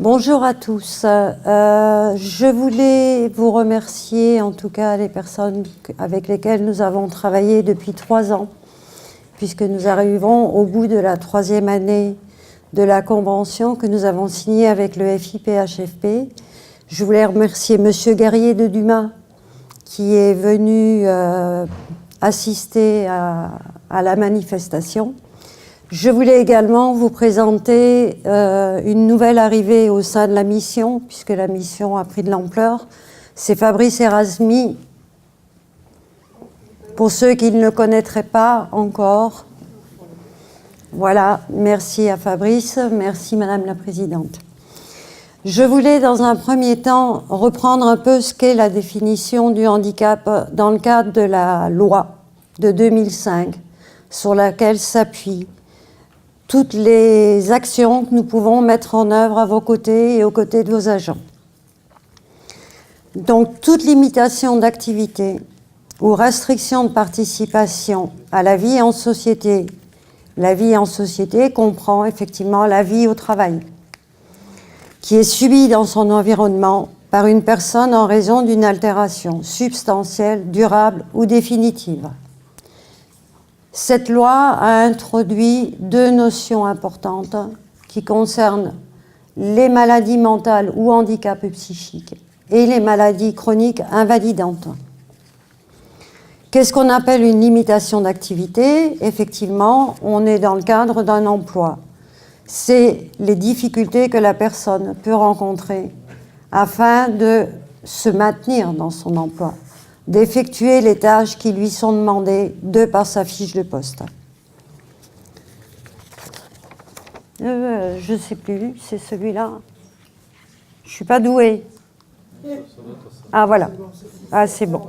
Bonjour à tous. Je voulais vous remercier, en tout cas les personnes avec lesquelles nous avons travaillé depuis 3 ans, puisque nous arrivons au bout de la 3e année de la convention que nous avons signée avec le FIPHFP. Je voulais remercier Monsieur Guerrier de Dumas, qui est venu assister à la manifestation. Je voulais également vous présenter une nouvelle arrivée au sein de la mission, puisque la mission a pris de l'ampleur. C'est Fabrice Erasmi. Pour ceux qui ne le connaîtraient pas encore, voilà, merci à Fabrice, merci Madame la Présidente. Je voulais dans un premier temps reprendre un peu ce qu'est la définition du handicap dans le cadre de la loi de 2005, sur laquelle s'appuie toutes les actions que nous pouvons mettre en œuvre à vos côtés et aux côtés de vos agents. Donc, toute limitation d'activité ou restriction de participation à la vie en société. La vie en société comprend effectivement la vie au travail, qui est subie dans son environnement par une personne en raison d'une altération substantielle, durable ou définitive. Cette loi a introduit 2 notions importantes qui concernent les maladies mentales ou handicaps psychiques et les maladies chroniques invalidantes. Qu'est-ce qu'on appelle une limitation d'activité? Effectivement, on est dans le cadre d'un emploi. C'est les difficultés que la personne peut rencontrer afin de se maintenir dans son emploi, d'effectuer les tâches qui lui sont demandées de par sa fiche de poste. Je ne sais plus, c'est celui-là. Je ne suis pas douée. Ah voilà, ah c'est bon.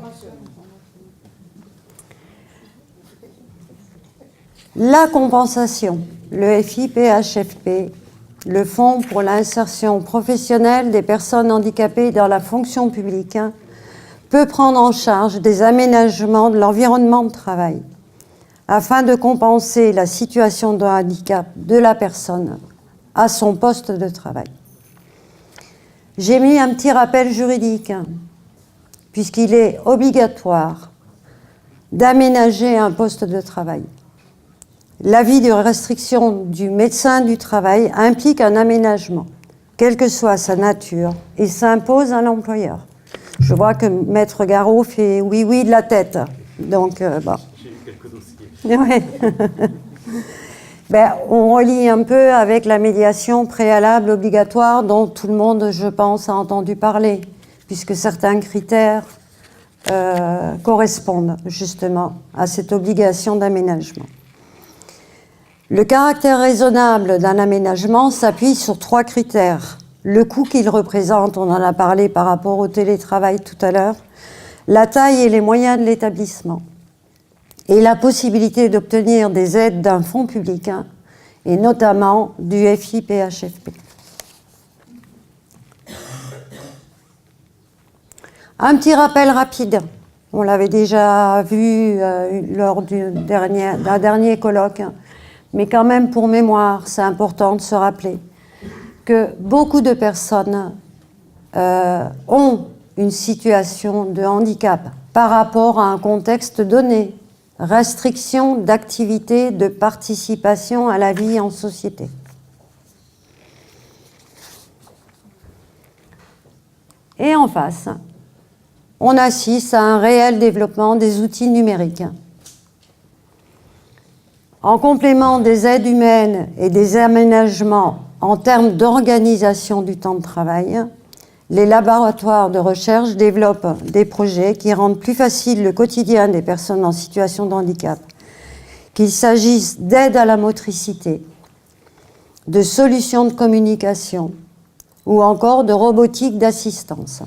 La compensation, le FIPHFP, le Fonds pour l'insertion professionnelle des personnes handicapées dans la fonction publique, peut prendre en charge des aménagements de l'environnement de travail afin de compenser la situation de handicap de la personne à son poste de travail. J'ai mis un petit rappel juridique, puisqu'il est obligatoire d'aménager un poste de travail. L'avis de restriction du médecin du travail implique un aménagement, quelle que soit sa nature, et s'impose à l'employeur. Je vois que Maître Garot fait oui de la tête. Donc, bon. J'ai eu quelques dossiers. Ouais. On relie un peu avec la médiation préalable obligatoire dont tout le monde, je pense, a entendu parler, puisque certains critères correspondent justement à cette obligation d'aménagement. Le caractère raisonnable d'un aménagement s'appuie sur 3 critères. Le coût qu'il représente, on en a parlé par rapport au télétravail tout à l'heure, la taille et les moyens de l'établissement, et la possibilité d'obtenir des aides d'un fonds public, et notamment du FIPHFP. Un petit rappel rapide, on l'avait déjà vu lors d'un dernier colloque, mais quand même pour mémoire, c'est important de se rappeler que beaucoup de personnes ont une situation de handicap par rapport à un contexte donné, restriction d'activité, de participation à la vie en société. Et en face, on assiste à un réel développement des outils numériques. En complément des aides humaines et des aménagements en termes d'organisation du temps de travail, les laboratoires de recherche développent des projets qui rendent plus facile le quotidien des personnes en situation de handicap, qu'il s'agisse d'aide à la motricité, de solutions de communication ou encore de robotique d'assistance.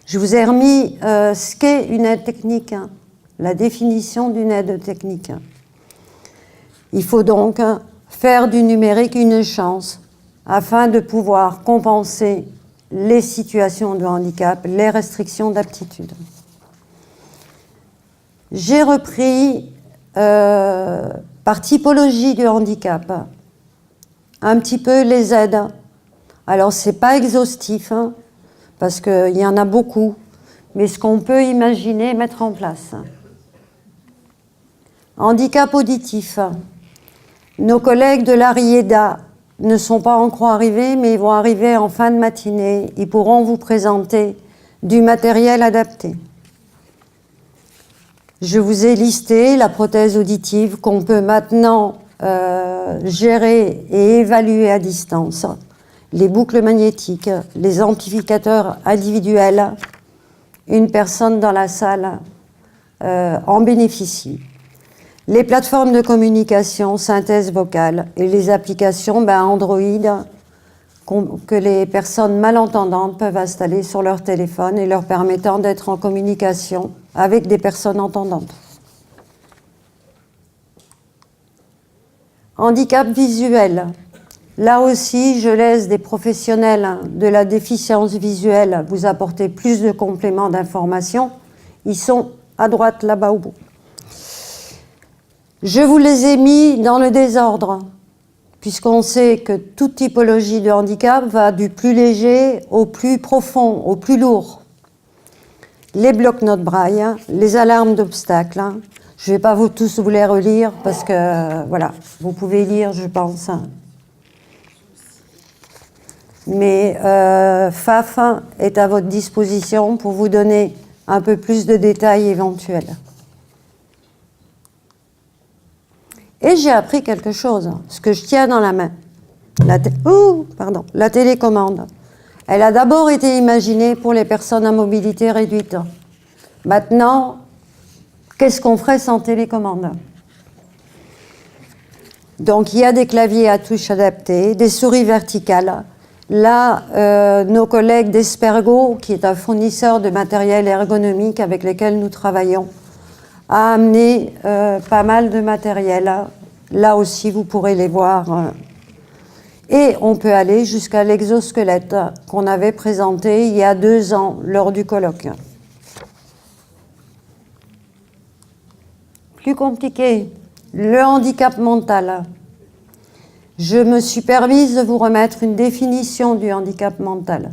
Je vous ai remis ce qu'est une aide technique, la définition d'une aide technique. Il faut donc faire du numérique une chance afin de pouvoir compenser les situations de handicap, les restrictions d'aptitude. J'ai repris par typologie de handicap un petit peu les aides Alors, ce n'est pas exhaustif, hein, parce qu'il y en a beaucoup, mais ce qu'on peut imaginer mettre en place. Handicap auditif. Nos collègues de l'ARIEDA ne sont pas encore arrivés, mais ils vont arriver en fin de matinée. Ils pourront vous présenter du matériel adapté. Je vous ai listé la prothèse auditive qu'on peut maintenant gérer et évaluer à distance. Les boucles magnétiques, les amplificateurs individuels, une personne dans la salle en bénéficie. Les plateformes de communication, synthèse vocale et les applications Android que les personnes malentendantes peuvent installer sur leur téléphone et leur permettant d'être en communication avec des personnes entendantes. Handicap visuel. Là aussi, je laisse des professionnels de la déficience visuelle vous apporter plus de compléments d'information. Ils sont à droite, là-bas au bout. Je vous les ai mis dans le désordre, puisqu'on sait que toute typologie de handicap va du plus léger au plus profond, au plus lourd. Les blocs-notes braille, les alarmes d'obstacles. Je ne vais pas tous vous les relire, parce que, voilà, vous pouvez lire, je pense. Mais FAF est à votre disposition pour vous donner un peu plus de détails éventuels. Et j'ai appris quelque chose, ce que je tiens dans la main. La télécommande. Elle a d'abord été imaginée pour les personnes à mobilité réduite. Maintenant, qu'est-ce qu'on ferait sans télécommande? Donc, il y a des claviers à touches adaptés, des souris verticales. Là, nos collègues d'Espergo, qui est un fournisseur de matériel ergonomique avec lequel nous travaillons, a amené pas mal de matériel. Là aussi, vous pourrez les voir. Et on peut aller jusqu'à l'exosquelette qu'on avait présenté il y a 2 ans lors du colloque. Plus compliqué, le handicap mental. Je me suis permise de vous remettre une définition du handicap mental.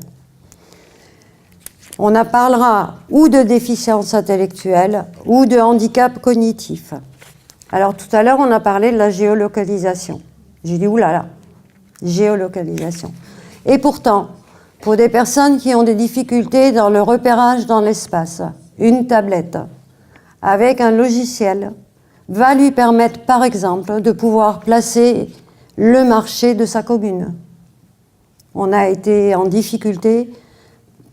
On en parlera ou de déficience intellectuelle ou de handicap cognitif. Alors tout à l'heure, on a parlé de la géolocalisation. J'ai dit, oulala, géolocalisation. Et pourtant, pour des personnes qui ont des difficultés dans le repérage dans l'espace, une tablette avec un logiciel va lui permettre, par exemple, de pouvoir placer le marché de sa commune. On a été en difficulté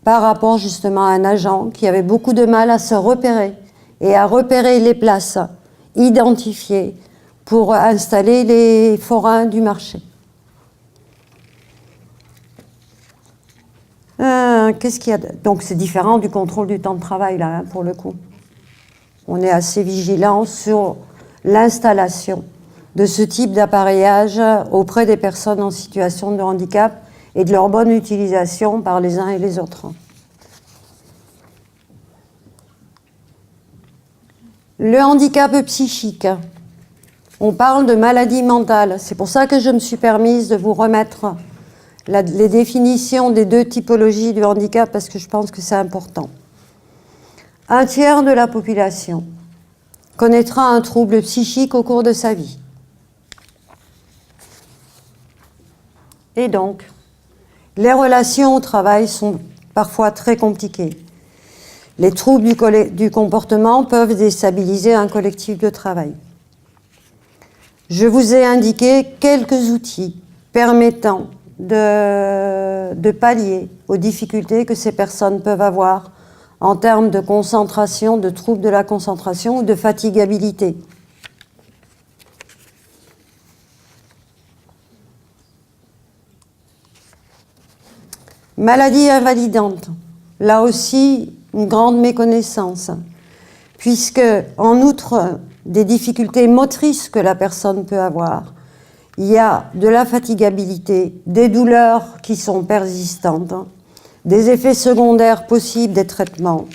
par rapport justement à un agent qui avait beaucoup de mal à se repérer et à repérer les places identifiées pour installer les forains du marché. Qu'est-ce qu'il y a Donc c'est différent du contrôle du temps de travail là, hein, pour le coup. On est assez vigilant sur l'installation de ce type d'appareillage auprès des personnes en situation de handicap et de leur bonne utilisation par les uns et les autres. Le handicap psychique. On parle de maladie mentale. C'est pour ça que je me suis permise de vous remettre les définitions des 2 typologies du handicap parce que je pense que c'est important. 1/3 de la population connaîtra un trouble psychique au cours de sa vie. Et donc, les relations au travail sont parfois très compliquées. Les troubles du comportement peuvent déstabiliser un collectif de travail. Je vous ai indiqué quelques outils permettant de pallier aux difficultés que ces personnes peuvent avoir en termes de concentration, de troubles de la concentration ou de fatigabilité. Maladie invalidante. Là aussi, une grande méconnaissance, puisque, en outre des difficultés motrices que la personne peut avoir, il y a de la fatigabilité, des douleurs qui sont persistantes, des effets secondaires possibles des traitements,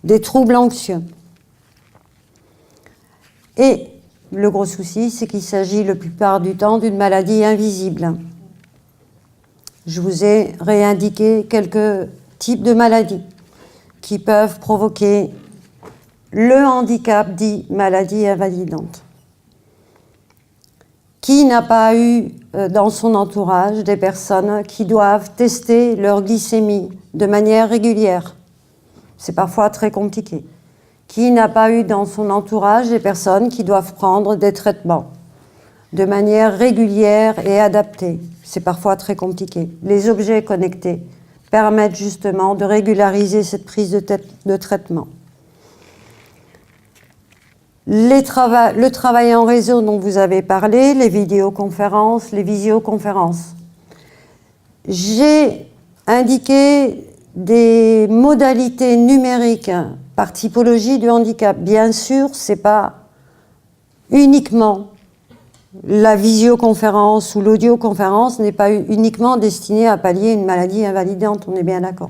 des troubles anxieux. Et le gros souci, c'est qu'il s'agit la plupart du temps d'une maladie invisible. Je vous ai réindiqué quelques types de maladies qui peuvent provoquer le handicap dit maladie invalidante. Qui n'a pas eu dans son entourage des personnes qui doivent tester leur glycémie de manière régulière? C'est parfois très compliqué. Qui n'a pas eu dans son entourage des personnes qui doivent prendre des traitements de manière régulière et adaptée? C'est parfois très compliqué. Les objets connectés permettent justement de régulariser cette prise de traitement. Le travail en réseau dont vous avez parlé, les vidéoconférences, les visioconférences. J'ai indiqué des modalités numériques par typologie du handicap. Bien sûr, ce n'est pas uniquement la visioconférence ou l'audioconférence n'est pas uniquement destinée à pallier une maladie invalidante, on est bien d'accord.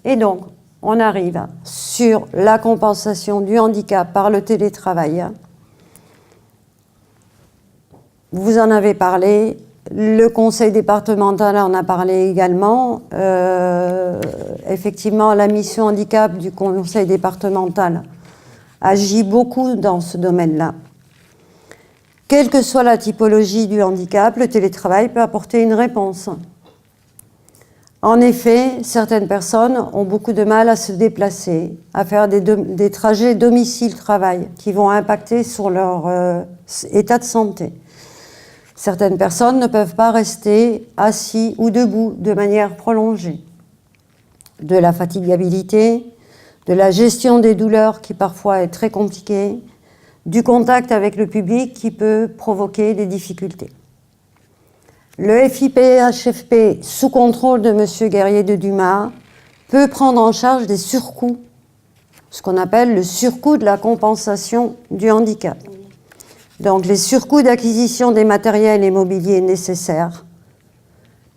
Et donc, on arrive sur la compensation du handicap par le télétravail. Vous en avez parlé, le conseil départemental en a parlé également. Effectivement, la mission handicap du conseil départemental agit beaucoup dans ce domaine-là. Quelle que soit la typologie du handicap, le télétravail peut apporter une réponse. En effet, certaines personnes ont beaucoup de mal à se déplacer, à faire des trajets domicile-travail qui vont impacter sur leur état de santé. Certaines personnes ne peuvent pas rester assis ou debout de manière prolongée. De la fatigabilité, de la gestion des douleurs qui parfois est très compliquée, du contact avec le public qui peut provoquer des difficultés. Le FIPHFP, sous contrôle de M. Guerrier de Dumas, peut prendre en charge des surcoûts, ce qu'on appelle le surcoût de la compensation du handicap. Donc les surcoûts d'acquisition des matériels et mobiliers nécessaires,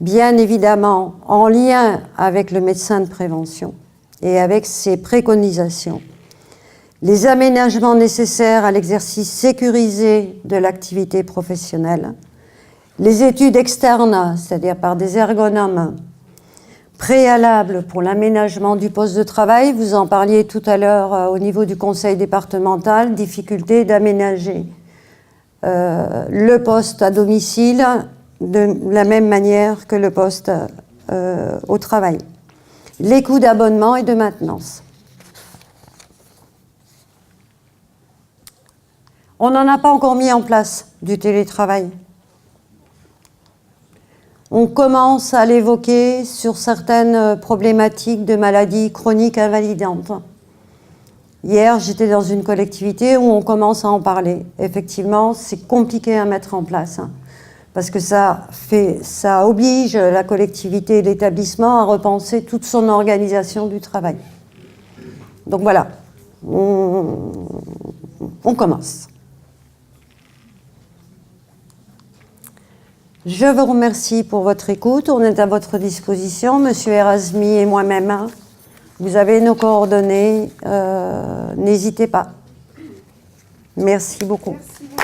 bien évidemment en lien avec le médecin de prévention et avec ses préconisations. Les aménagements nécessaires à l'exercice sécurisé de l'activité professionnelle, les études externes, c'est-à-dire par des ergonomes, préalables pour l'aménagement du poste de travail, vous en parliez tout à l'heure au niveau du conseil départemental, difficulté d'aménager le poste à domicile de la même manière que le poste au travail. Les coûts d'abonnement et de maintenance. On n'en a pas encore mis en place du télétravail. On commence à l'évoquer sur certaines problématiques de maladies chroniques invalidantes. Hier, j'étais dans une collectivité où on commence à en parler. Effectivement, c'est compliqué à mettre en place, parce que ça oblige la collectivité et l'établissement à repenser toute son organisation du travail. Donc voilà, on commence. Je vous remercie pour votre écoute. On est à votre disposition, Monsieur Erasmi et moi-même. Vous avez nos coordonnées. N'hésitez pas. Merci beaucoup. Merci beaucoup.